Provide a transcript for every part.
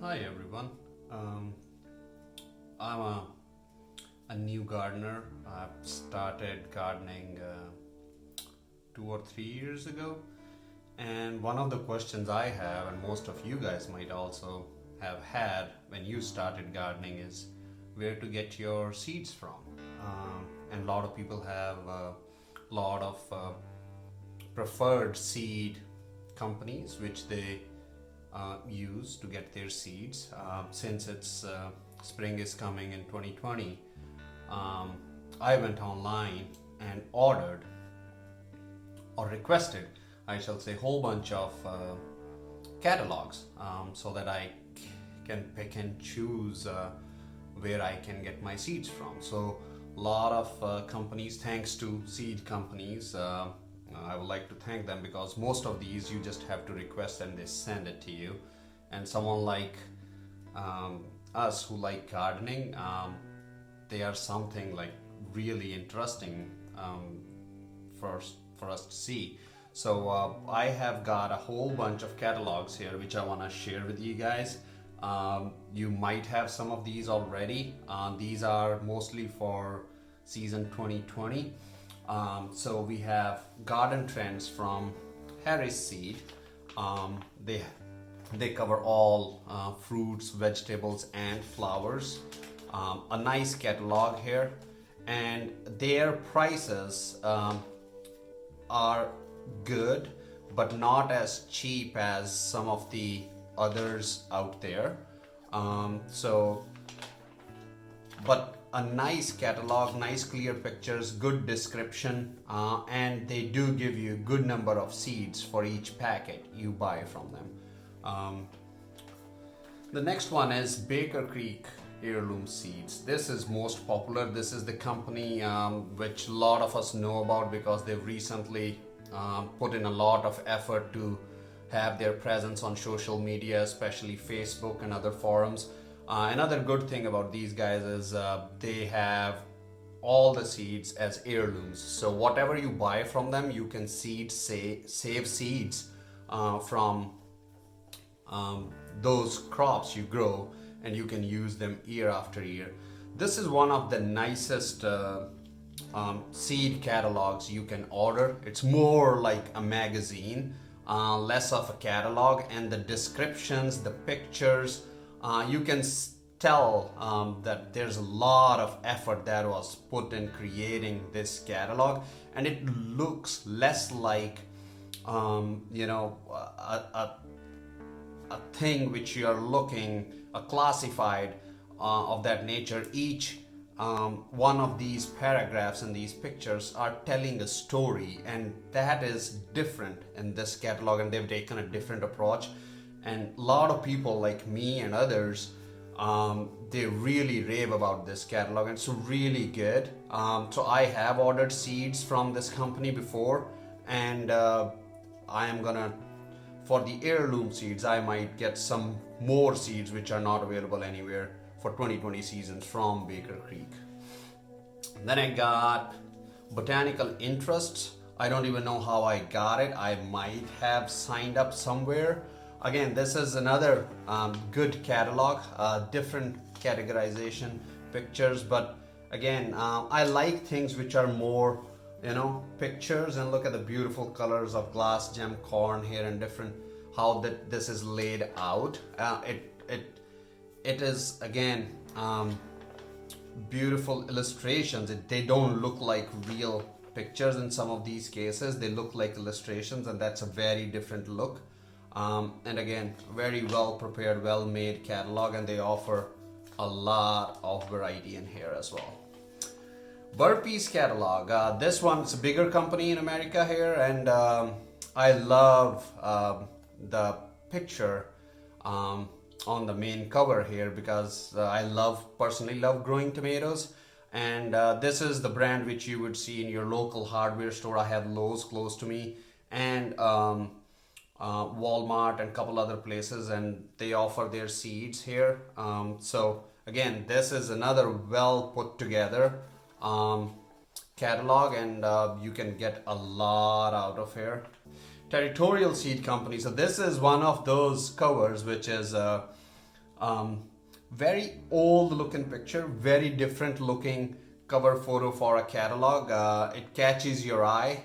Hi everyone. Um, I'm a new gardener. I've started gardening 2 or 3 years ago, and one of the questions I have, and most of you guys might also have had when you started gardening, is where to get your seeds from. And a lot of people have a lot of preferred seed companies which they use to get their seeds. Since it's spring is coming in 2020, um, I went online and ordered or requested, I shall say, whole bunch of catalogs so that I can pick and choose where I can get my seeds from. So a lot of companies, thanks to seed companies, I would like to thank them because most of these you just have to request and they send it to you. And someone like us who like gardening, they are something like really interesting for us to see. So I have got a whole bunch of catalogs here which I want to share with you guys. You might have some of these already. These are mostly for season 2020. So we have garden trends from Harris Seed. They cover all fruits, vegetables, and flowers. A nice catalog here, and their prices are good, but not as cheap as some of the others out there. So but a nice catalog, nice clear pictures, good description, and they do give you a good number of seeds for each packet you buy from them. The next one is Baker Creek Heirloom Seeds. This is most popular. This is the company which a lot of us know about because they've recently put in a lot of effort to have their presence on social media, especially Facebook and other forums. Another good thing about these guys is they have all the seeds as heirlooms. So whatever you buy from them, you can save seeds from those crops you grow, and you can use them year after year. This is one of the nicest seed catalogs you can order. It's more like a magazine, less of a catalog, and the descriptions, the pictures, you can tell that there's a lot of effort that was put in creating this catalog, and it looks less like a thing which you are looking, a classified of that nature. Each one of these paragraphs and these pictures are telling a story, and that is different in this catalog, and they've taken a different approach. And a lot of people like me and others, they really rave about this catalog, and it's really good. So I have ordered seeds from this company before, and I am gonna, for the heirloom seeds, I might get some more seeds which are not available anywhere for 2020 seasons from Baker Creek. Then I got Botanical Interests. I don't even know how I got it. I might have signed up somewhere. Again, this is another good catalog, different categorization, pictures, but again, I like things which are more, pictures, and look at the beautiful colors of glass gem corn here and different, how that this is laid out. It is again beautiful illustrations. They don't look like real pictures in some of these cases. They look like illustrations, and that's a very different look. And again, very well prepared, well made catalog, and they offer a lot of variety in here as well. Burpees catalog. This one's a bigger company in America here, and I love the picture on the main cover here because I personally love growing tomatoes. And this is the brand which you would see in your local hardware store. I have Lowe's close to me, and Walmart and a couple other places, and they offer their seeds here. So again, this is another well put together catalog, and you can get a lot out of here. Territorial Seed Company. So this is one of those covers which is Very old looking picture, very different looking cover photo for a catalog. It catches your eye.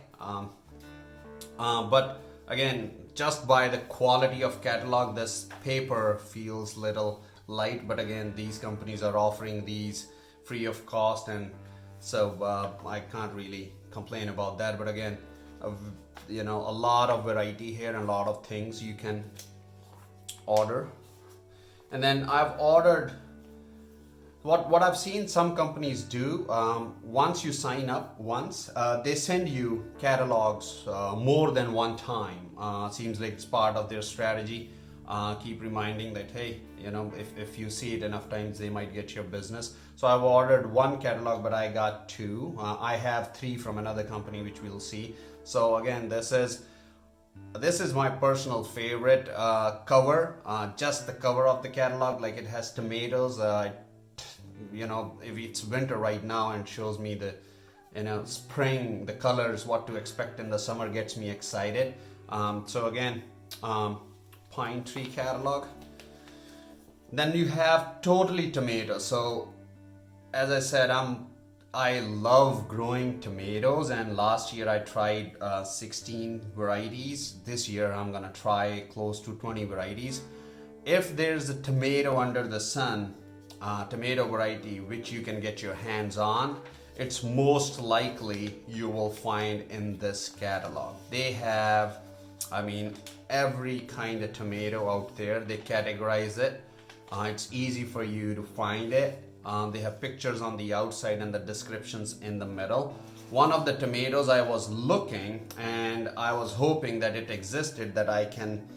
But again, just by the quality of catalog, this paper feels little light. But again, these companies are offering these free of cost, and so I can't really complain about that. But again, uh, a lot of variety here and a lot of things you can order. And then I've ordered what I've seen some companies do. Once you sign up once, they send you catalogs more than one time. Seems like it's part of their strategy. Keep reminding that, hey, if you see it enough times, they might get your business. So I've ordered one catalog, but I got two. I have three from another company, which we'll see. So again, this is my personal favorite cover. Just the cover of the catalog, like it has tomatoes. If it's winter right now and shows me the spring, the colors, what to expect in the summer, gets me excited. So again, pine tree catalog. Then you have totally tomatoes. So as I said, I love growing tomatoes, and last year I tried 16 varieties. This year I'm gonna try close to 20 varieties. If there's a tomato under the sun, tomato variety which you can get your hands on, it's most likely you will find in this catalog. They have, every kind of tomato out there. They categorize it. It's easy for you to find it. They have pictures on the outside and the descriptions in the middle. One of the tomatoes I was looking, and I was hoping that it existed, that I can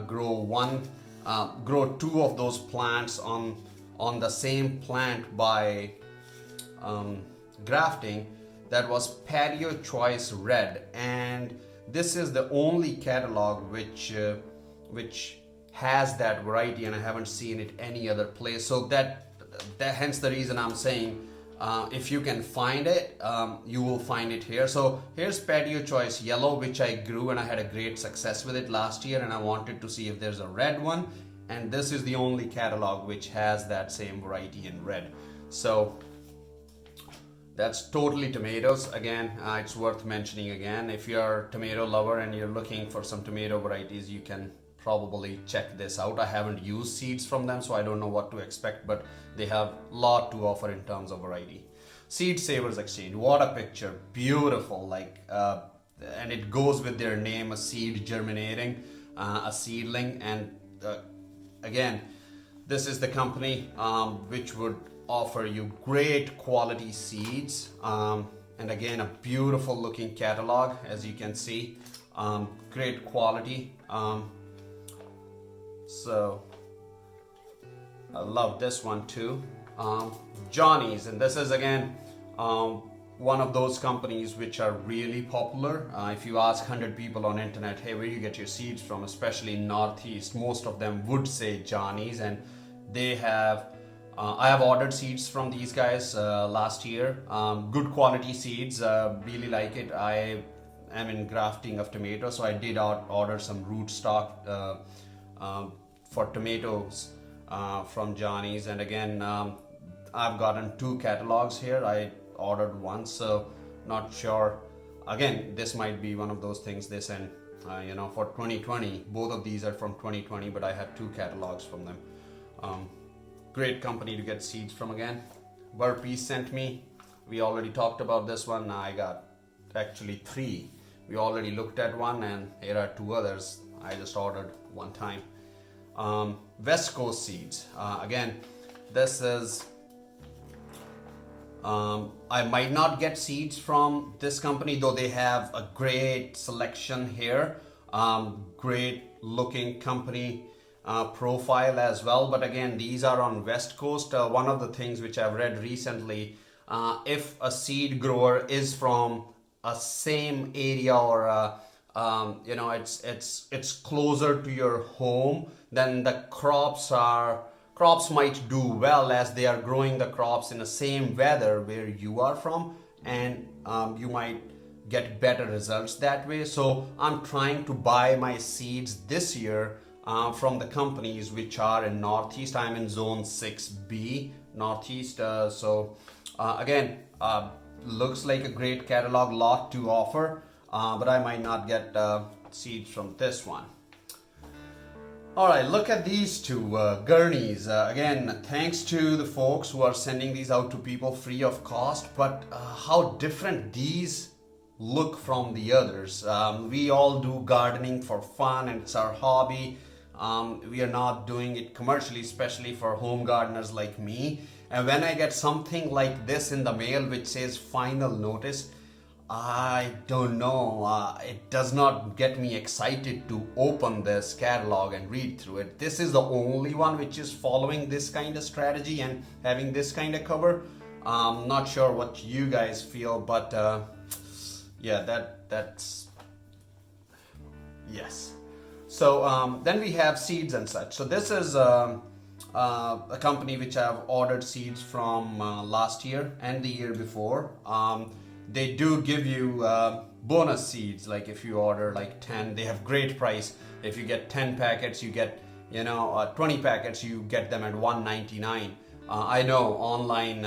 grow two of those plants on the same plant by grafting. That was Patio Choice Red, and this is the only catalog which has that variety, and I haven't seen it any other place. So that hence the reason I'm saying, if you can find it, you will find it here. So here's Patio Choice Yellow, which I grew and I had a great success with it last year, and I wanted to see if there's a red one, and this is the only catalog which has that same variety in red. So that's totally tomatoes. Again, it's worth mentioning again, if you're a tomato lover and you're looking for some tomato varieties, you can probably check this out. I haven't used seeds from them, so I don't know what to expect, but they have a lot to offer in terms of variety. Seed Savers Exchange, what a picture, beautiful, and it goes with their name, a seed germinating, a seedling. And again, this is the company which would offer you great quality seeds, and again, a beautiful looking catalog, as you can see, great quality. So I love this one too. Johnny's, and this is again one of those companies which are really popular. If you ask 100 people on internet, hey, where do you get your seeds from, especially in Northeast, most of them would say Johnny's. And they have I have ordered seeds from these guys last year. Good quality seeds, really like it. I am in grafting of tomatoes, so I did order some rootstock for tomatoes from Johnny's. And again, I've gotten two catalogs here. I ordered one, so not sure. Again, this might be one of those things they send for 2020. Both of these are from 2020, but I had two catalogs from them. Great company to get seeds from. Again, Burpees sent me. We already talked about this one. I got actually three. We already looked at one, and here are two others I just ordered one time. West Coast Seeds. Again, this is I might not get seeds from this company, though they have a great selection here. Great looking company profile as well. But again, these are on West Coast. One of the things which I've read recently, if a seed grower is from a same area, or it's closer to your home, then the crops might do well, as they are growing the crops in the same weather where you are from, and you might get better results that way. So I'm trying to buy my seeds this year from the companies which are in Northeast. I'm in zone 6B, Northeast. Again, looks like a great catalog, lot to offer, but I might not get seeds from this one. All right, look at these two gurneys. Again, thanks to the folks who are sending these out to people free of cost, but how different these look from the others. We all do gardening for fun and it's our hobby. We are not doing it commercially, especially for home gardeners like me. And when I get something like this in the mail which says final notice, I don't know, it does not get me excited to open this catalog and read through it. This is the only one which is following this kind of strategy and having this kind of cover. I'm not sure what you guys feel, but yeah, that's yes. So then we have seeds and such. So this is a company which I've ordered seeds from last year and the year before. They do give you bonus seeds, like if you order like 10, they have great price. If you get 10 packets, you get 20 packets, you get them at $1.99. I know online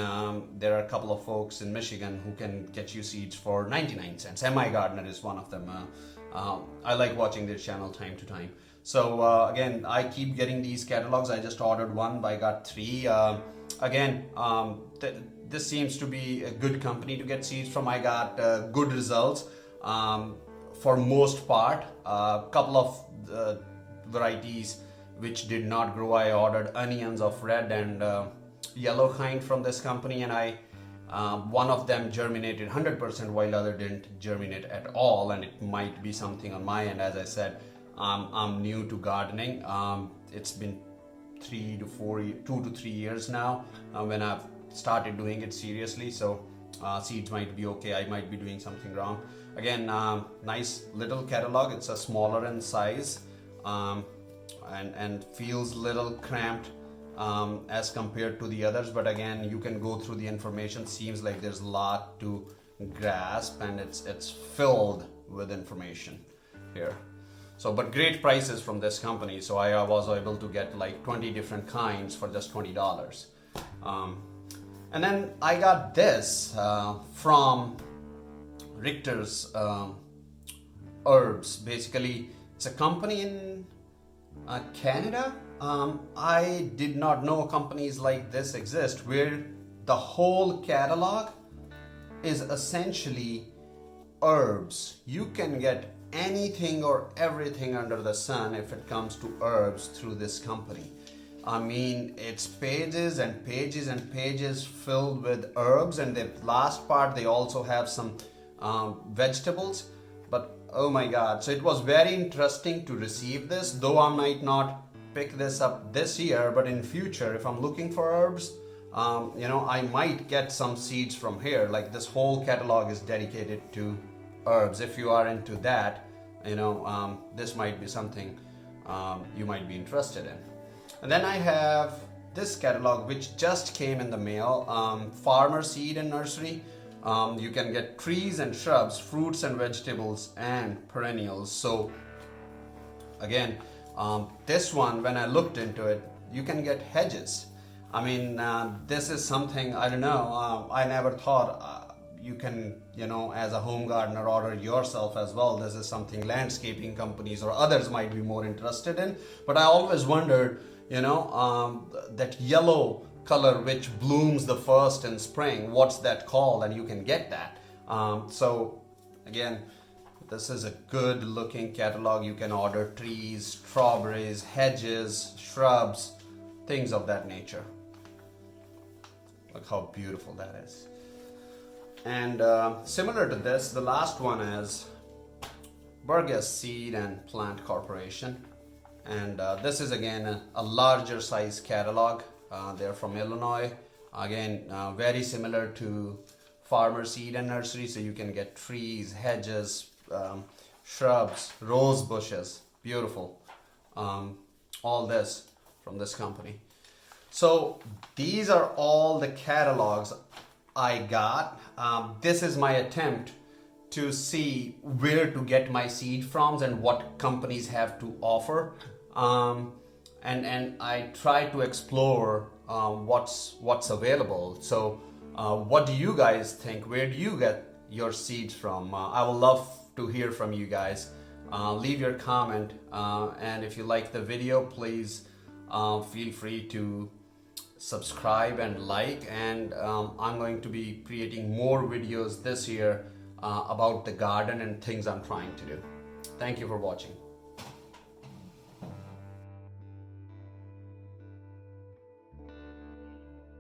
there are a couple of folks in Michigan who can get you seeds for 99 cents. MI Gardener is one of them. I like watching their channel time to time. So again, I keep getting these catalogs. I just ordered one, but I got 3. This seems to be a good company to get seeds from. I got good results for most part. A couple of varieties which did not grow, I ordered onions of red and yellow kind from this company, and one of them germinated 100% while the other didn't germinate at all, and it might be something on my end. As I said, I'm new to gardening. It's been 2 to 3 years now when I've started doing it seriously, so seeds might be okay. I might be doing something wrong. Again, nice little catalog. It's a smaller in size and feels little cramped as compared to the others, but again, you can go through the information. Seems like there's a lot to grasp, and it's filled with information here. So, but great prices from this company. So I was able to get like 20 different kinds for just $20. And then I got this from Richter's Herbs. Basically, it's a company in Canada. I did not know companies like this exist, where the whole catalog is essentially herbs. You can get anything or everything under the sun if it comes to herbs through this company. I mean, it's pages and pages and pages filled with herbs, and the last part they also have some vegetables. But oh my god, so it was very interesting to receive this, though I might not pick this up this year, but in future if I'm looking for herbs, I might get some seeds from here. Like, this whole catalog is dedicated to herbs. If you are into that, this might be something you might be interested in. And then I have this catalog which just came in the mail, Farmer Seed and Nursery. You can get trees and shrubs, fruits and vegetables, and perennials. So again, this one, when I looked into it, you can get hedges. I mean, this is something, I don't know, I never thought you can, as a home gardener, order yourself as well. This is something landscaping companies or others might be more interested in. But I always wondered, that yellow color which blooms the first in spring, what's that called? And you can get that. So again, this is a good looking catalog. You can order trees, strawberries, hedges, shrubs, things of that nature. Look how beautiful that is. And similar to this, the last one is Burgess Seed and Plant Corporation. And this is again a larger size catalog. They're from Illinois. Again, very similar to Farmer Seed and Nursery. So you can get trees, hedges, shrubs, rose bushes. Beautiful. All this from this company. So these are all the catalogs I got. This is my attempt to see where to get my seed from and what companies have to offer. and I try to explore what's available. So, what do you guys think? Where do you get your seeds from? I would love to hear from you guys. Leave your comment, and if you like the video, please feel free to subscribe and like. And I'm going to be creating more videos this year about the garden and things I'm trying to do. Thank you for watching.